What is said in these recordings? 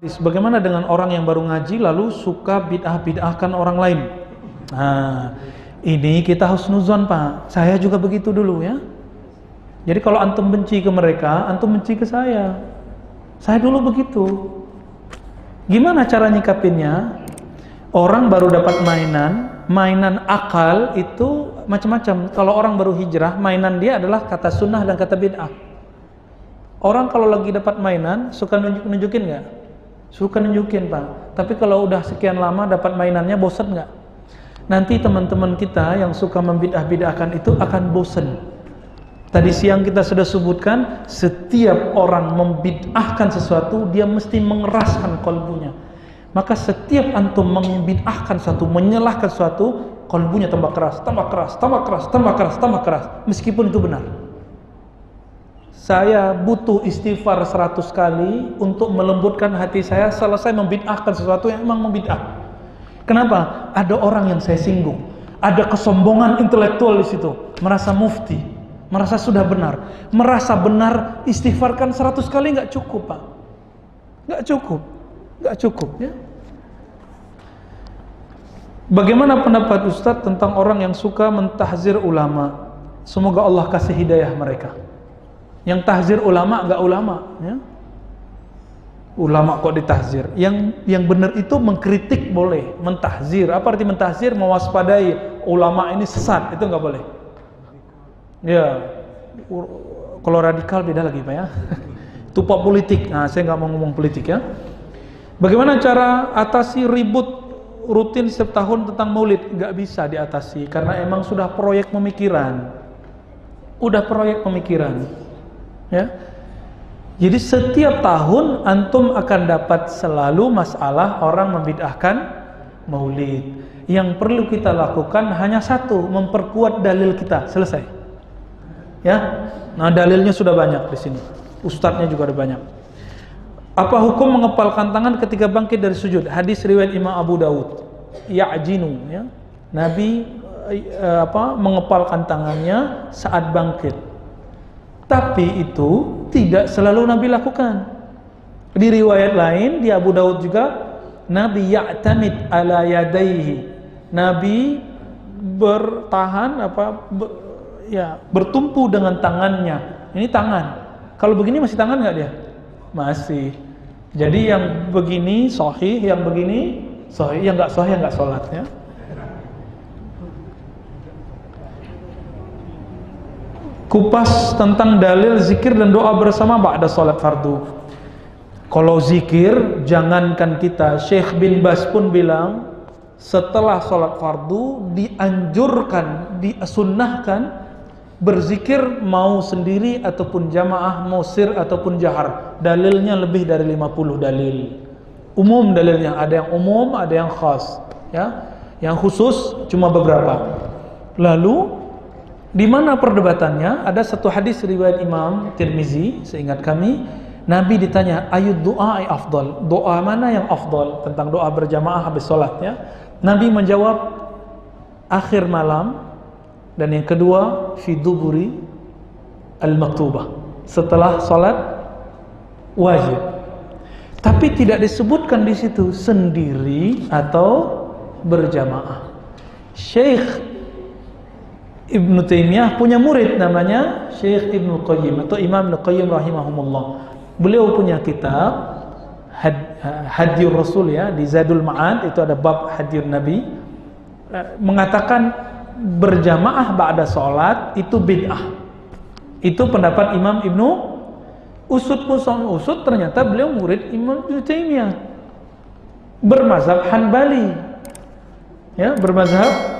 Bagaimana dengan orang yang baru ngaji lalu suka bid'ah-bid'ahkan orang lain? Nah, ini kita husnuzon, Pak. Saya juga begitu dulu ya. Jadi kalau antum benci ke mereka, antum benci ke saya. Saya dulu begitu. Gimana cara nyikapinnya? Orang baru dapat mainan akal itu macam-macam. Kalau orang baru hijrah, mainan dia adalah kata sunnah dan kata bid'ah. Orang kalau lagi dapat mainan, suka nunjukin nggak? Suka nunjukin, Pak. Tapi kalau udah sekian lama dapat mainannya, bosan nggak? Nanti teman-teman kita yang suka membid'ah-bid'ahkan itu akan bosan. Tadi siang kita sudah sebutkan, setiap orang membid'ahkan sesuatu, dia mesti mengeraskan kalbunya. Maka setiap antum membid'ahkan sesuatu, menyalahkan sesuatu, kalbunya tambah keras, tambah keras, tambah keras, tambah keras, tambah keras, meskipun itu benar. Saya butuh istighfar 100 kali untuk melembutkan hati saya selesai membid'ahkan sesuatu yang memang membid'ah. Kenapa? Ada orang yang saya singgung, ada kesombongan intelektual di situ, merasa mufti, merasa sudah benar, merasa benar, istighfarkan 100 kali nggak cukup, Pak. Nggak cukup ya. Bagaimana pendapat Ustadz tentang orang yang suka mentahzir ulama? Semoga Allah kasih hidayah mereka. Yang tahzir ulama nggak ulama ya. Ulama kok ditahzir? Yang benar itu mengkritik boleh, mentahzir. Apa arti mentahzir? Mewaspadai ulama ini sesat, itu nggak boleh. Ya, kalau radikal beda lagi, Pak ya. Itu pak politik. Nah, saya nggak mau ngomong politik ya. Bagaimana cara atasi ribut rutin setiap tahun tentang maulid? Nggak bisa diatasi karena emang sudah proyek pemikiran. Ya. Jadi setiap tahun antum akan dapat selalu masalah orang membid'ahkan maulid. Yang perlu kita lakukan hanya satu, memperkuat dalil kita. Selesai. Ya. Nah, dalilnya sudah banyak di sini. Ustadznya juga ada banyak. Apa hukum mengepalkan tangan ketika bangkit dari sujud? Hadis riwayat Imam Abu Dawud. Ya'jinu ya. Nabi mengepalkan tangannya saat bangkit. Tapi itu tidak selalu Nabi lakukan. Di riwayat lain di Abu Dawud juga, Nabi ya'tamid ala yadaihi. Nabi bertahan bertumpu dengan tangannya. Ini tangan. Kalau begini masih tangan nggak dia? Masih. Jadi yang begini sahih, yang begini sahih, yang nggak sahih nggak sholat ya. Kupas tentang dalil zikir dan doa bersama ba'da salat fardu. Kalau zikir, jangankan kita, Syekh bin Bas pun bilang setelah salat fardu dianjurkan, disunnahkan berzikir mau sendiri ataupun jamaah, mau sir ataupun jahar. Dalilnya lebih dari 50 dalil. Umum dalilnya, ada yang umum, ada yang khas ya. Yang khusus cuma beberapa. Lalu di mana perdebatannya? Ada satu hadis riwayat Imam Tirmizi, seingat kami, Nabi ditanya, ayud doa afdal, doa mana yang afdal, tentang doa berjamaah habis sholat ya. Nabi menjawab akhir malam, dan yang kedua fi duburi al-maktubah, setelah sholat wajib. Tapi tidak disebutkan di situ sendiri atau berjamaah. Syekh Ibnu Taimiyah punya murid namanya Syekh Ibnu Qayyim atau Imam Ibnu Qayyim rahimahumullah. Beliau punya kitab Hadyur Rasul ya, di Zadul Ma'ad itu ada bab Hadyur Nabi, mengatakan berjamaah ba'da sholat itu bid'ah. Itu pendapat Imam Ibnu Usud, ternyata beliau murid Imam Ibnu Taimiyah, bermazhab Hanbali ya, bermazhab.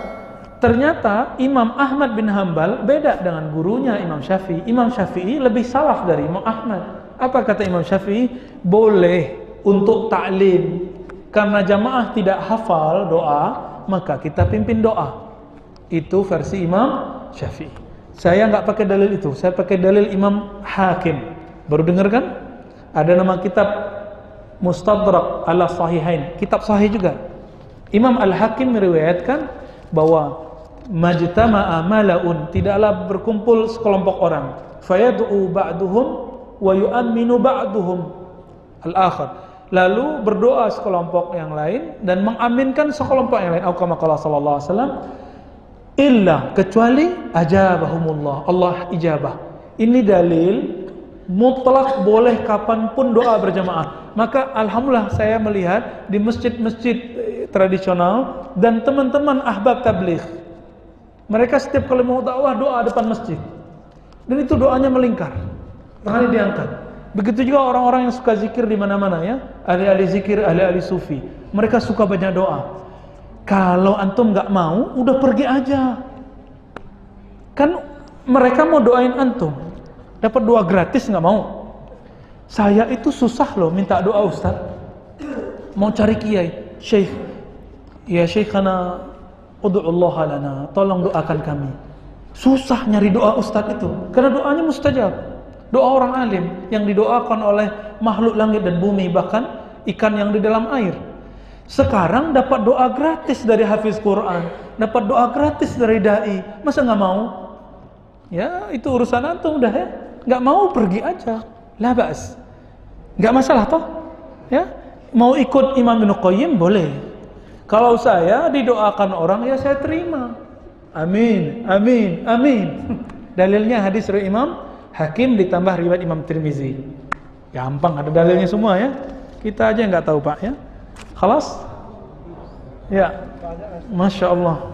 Ternyata Imam Ahmad bin Hambal beda dengan gurunya Imam Syafi'i. Imam Syafi'i lebih salaf dari Imam Ahmad. Apa kata Imam Syafi'i? Boleh untuk ta'lim. Karena jamaah tidak hafal doa, maka kita pimpin doa. Itu versi Imam Syafi'i. Saya nggak pakai dalil itu. Saya pakai dalil Imam Hakim. Baru dengar kan? Ada nama kitab Mustadrak ala Sahihain. Kitab sahih juga. Imam Al-Hakim meriwayatkan bahwa majtama'a malaun, tidaklah berkumpul sekelompok orang, fayad'u ba'duhum wa yu'minu ba'duhum al-akhar. lalu berdoa sekelompok yang lain dan mengaminkan sekelompok yang lain. Kama qala sallallahu alaihi wasallam, illa kecuali ajabahumullah, Allah ijabah. Ini dalil mutlak boleh kapanpun doa berjamaah. Maka alhamdulillah saya melihat di masjid-masjid tradisional dan teman-teman ahbab tabligh, mereka setiap kali mau dakwah doa depan masjid, dan itu doanya melingkar, tangannya diangkat. Begitu juga orang-orang yang suka zikir di mana-mana ya, ahli-ahli zikir, ahli-ahli sufi, mereka suka banyak doa. Kalau antum nggak mau, udah pergi aja. Kan mereka mau doain antum, dapat doa gratis nggak mau. Saya itu susah loh minta doa Ustaz. Mau cari kiai, Syekh, ya Syekhana ud'ullaha lana, tolong doakan kami. Susah nyari doa Ustaz itu, karena doanya mustajab. Doa orang alim yang didoakan oleh makhluk langit dan bumi, bahkan ikan yang di dalam air. Sekarang dapat doa gratis dari hafiz Quran, dapat doa gratis dari dai, masa nggak mau? Ya itu urusan antum udah ya, nggak mau pergi aja, la ba'as, nggak masalah toh. Ya mau ikut Imam Ibnu Qayyim boleh. Kalau saya didoakan orang ya saya terima. Amin, amin, amin. Dalilnya hadis dari Imam Hakim ditambah riwayat Imam Tirmizi. Gampang, ada dalilnya semua ya. Kita aja nggak tahu Pak ya. Khalas? Ya. Masya Allah.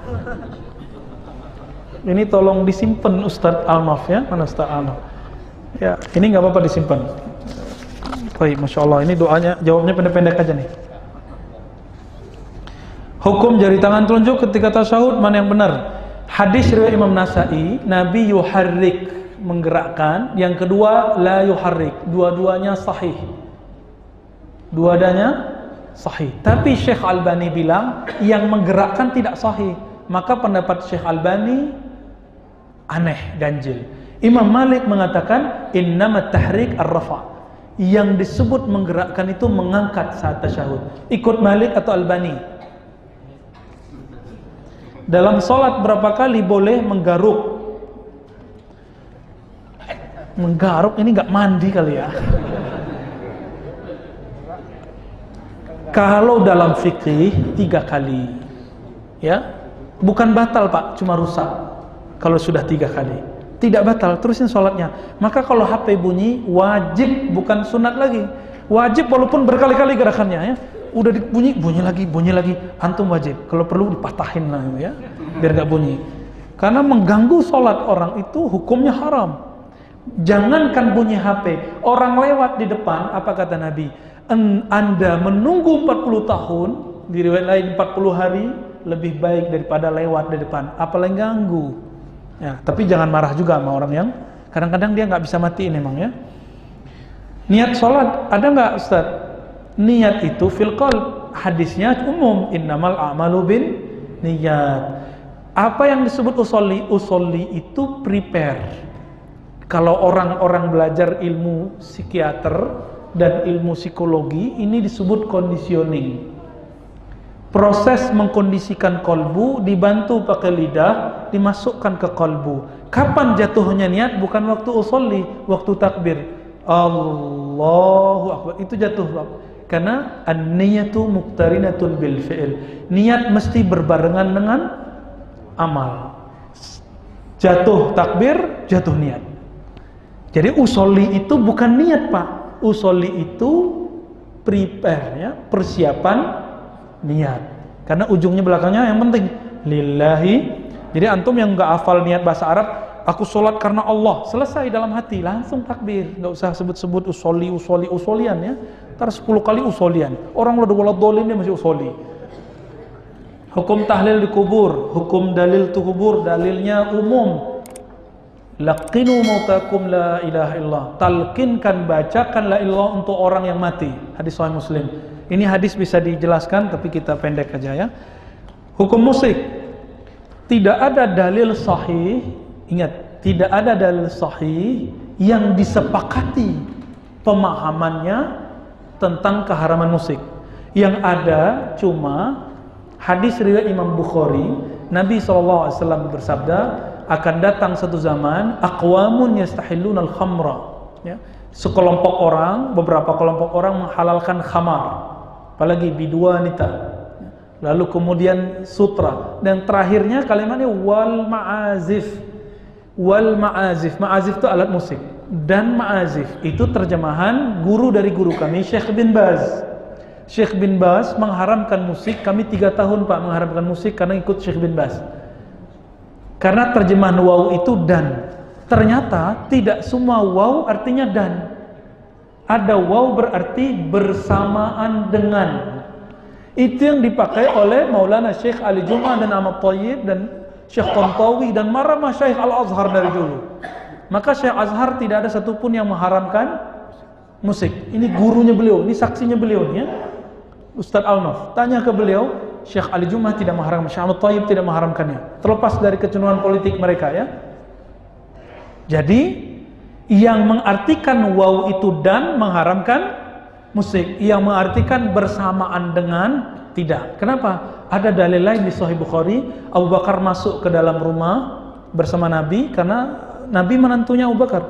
Ini tolong disimpan Ustadz Almaf ya. Mana Ustadz Almaf? Ya, ini nggak apa-apa disimpan. Baik, Masya Allah. Ini doanya, jawabnya pendek-pendek aja nih. Hukum jari tangan telunjuk ketika tasyahud mana yang benar? Hadis riwayat Imam Nasa'i, Nabi yuharrik, menggerakkan. Yang kedua la yuharrik, dua-duanya sahih, dua-duanya sahih. Tapi Syekh Albani bilang yang menggerakkan tidak sahih, maka pendapat Syekh Albani aneh, ganjil. Imam Malik mengatakan innamat tahrik ar-rafa, yang disebut menggerakkan itu mengangkat saat tasyahud. Ikut Malik atau Albani? Dalam sholat berapa kali boleh menggaruk? Menggaruk ini nggak mandi kali ya. Kalau dalam fikih 3 kali, ya, bukan batal Pak, cuma rusak. Kalau sudah 3 kali, tidak batal, terusin sholatnya. Maka kalau HP bunyi wajib, bukan sunat lagi. Wajib walaupun berkali-kali gerakannya ya. Udah bunyi, bunyi lagi, antum wajib. Kalau perlu dipatahin lah ya, biar nggak bunyi. Karena mengganggu sholat orang itu hukumnya haram. Jangankan bunyi HP, orang lewat di depan, apa kata Nabi? Anda menunggu 40 tahun, di riwayat lain 40 hari, lebih baik daripada lewat di depan, apalagi ganggu. Ya, tapi jangan marah juga sama orang yang kadang-kadang dia nggak bisa matiin emang ya. Niat sholat ada nggak Ustaz? Niat itu fil qalb, hadisnya umum, innamal a'malu bin niyat. Apa yang disebut usolli? Usolli itu prepare. Kalau orang-orang belajar ilmu psikiater dan ilmu psikologi, ini disebut conditioning. Proses mengkondisikan kolbu dibantu pakai lidah, dimasukkan ke kolbu. Kapan jatuhnya niat? Bukan waktu usolli, waktu takbir. Allahu Akbar, itu jatuh. Karena an-niyatu muqtarinatun bil fi'il. Niat mesti berbarengan dengan amal. Jatuh takbir, jatuh niat. Jadi usolli itu bukan niat Pak, usolli itu prepare ya, persiapan niat. Karena ujungnya belakangnya yang penting lillahi. Jadi antum yang nggak hafal niat bahasa Arab, aku sholat karena Allah, selesai dalam hati, langsung takbir, nggak usah sebut-sebut usolian ya. Ntar 10 kali usolian, orang udah dolin dia masih usoli. Hukum tahlil di kubur, hukum dalil tu kubur, dalilnya umum. Laqinu mautakum la ilaha illallah. Talqinkan, bacakan la ilallah untuk orang yang mati. Hadis Sahih Muslim. Ini hadis bisa dijelaskan tapi kita pendek aja ya. Hukum musik. Tidak ada dalil sahih, ingat, tidak ada dalil sahih yang disepakati pemahamannya tentang keharaman musik. Yang ada cuma hadis riwayat Imam Bukhari, Nabi SAW bersabda, akan datang satu zaman aqwamun yastahillunal khamra ya, Sekelompok orang, beberapa kelompok orang menghalalkan khamar, apalagi biduan wanita. Lalu kemudian sutra, dan terakhirnya kalimatnya wal ma'azif. Wal ma'azif, ma'azif itu alat musik, dan ma'azif itu terjemahan guru dari guru kami, Syekh bin Baz. Syekh bin Baz mengharamkan musik, kami 3 tahun Pak mengharamkan musik karena ikut Syekh bin Baz. Karena terjemahan waw itu dan. Ternyata tidak semua waw artinya dan. Ada waw berarti bersamaan dengan. Itu yang dipakai oleh Maulana Syekh Ali Jum'ah dan Ahmad Thayyib dan Syekh Tantawi dan marah Syekh Al-Azhar dari dulu. Maka Syekh Azhar tidak ada satupun yang mengharamkan musik. Ini gurunya beliau, ini saksinya beliau ya. Ustadz Al-Naf, tanya ke beliau, Syekh Ali Jum'ah tidak mengharamkan, Syekh Ahmad Thayyib tidak mengharamkannya. Terlepas dari kecenderungan politik mereka ya. Jadi yang mengartikan waw itu dan mengharamkan musik, yang mengartikan bersamaan dengan tidak. Kenapa? Ada dalil lain di Sahih Bukhari, Abu Bakar masuk ke dalam rumah bersama Nabi karena Nabi menantunya Abu Bakar.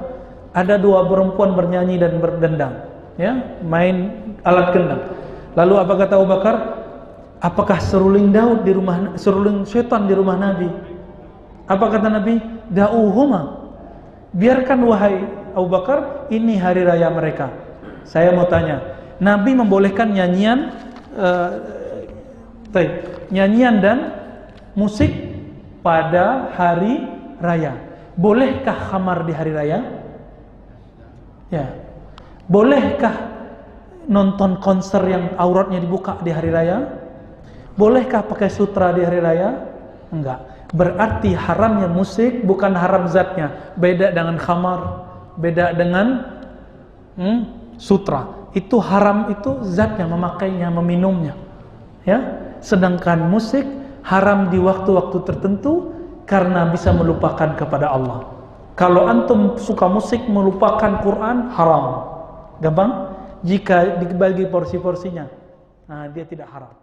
Ada 2 perempuan bernyanyi dan berdendang, ya, main alat gendang. Lalu apa kata Abu Bakar? Apakah seruling Daud di rumah, seruling setan di rumah Nabi? Apa kata Nabi? Da'uhuma. Biarkan wahai Abu Bakar, ini hari raya mereka. Saya mau tanya, Nabi membolehkan nyanyian nyanyian dan musik pada hari raya. Bolehkah khamar di hari raya? Ya. Bolehkah nonton konser yang auratnya dibuka di hari raya? Bolehkah pakai sutra di hari raya? Enggak. Berarti haramnya musik bukan haram zatnya. Beda dengan khamar, beda dengan sutra. Itu haram itu zatnya, memakainya, meminumnya. Ya. Sedangkan musik haram di waktu-waktu tertentu karena bisa melupakan kepada Allah. Kalau antum suka musik melupakan Quran, haram. Gampang? Jika dibagi porsi-porsinya, nah dia tidak haram.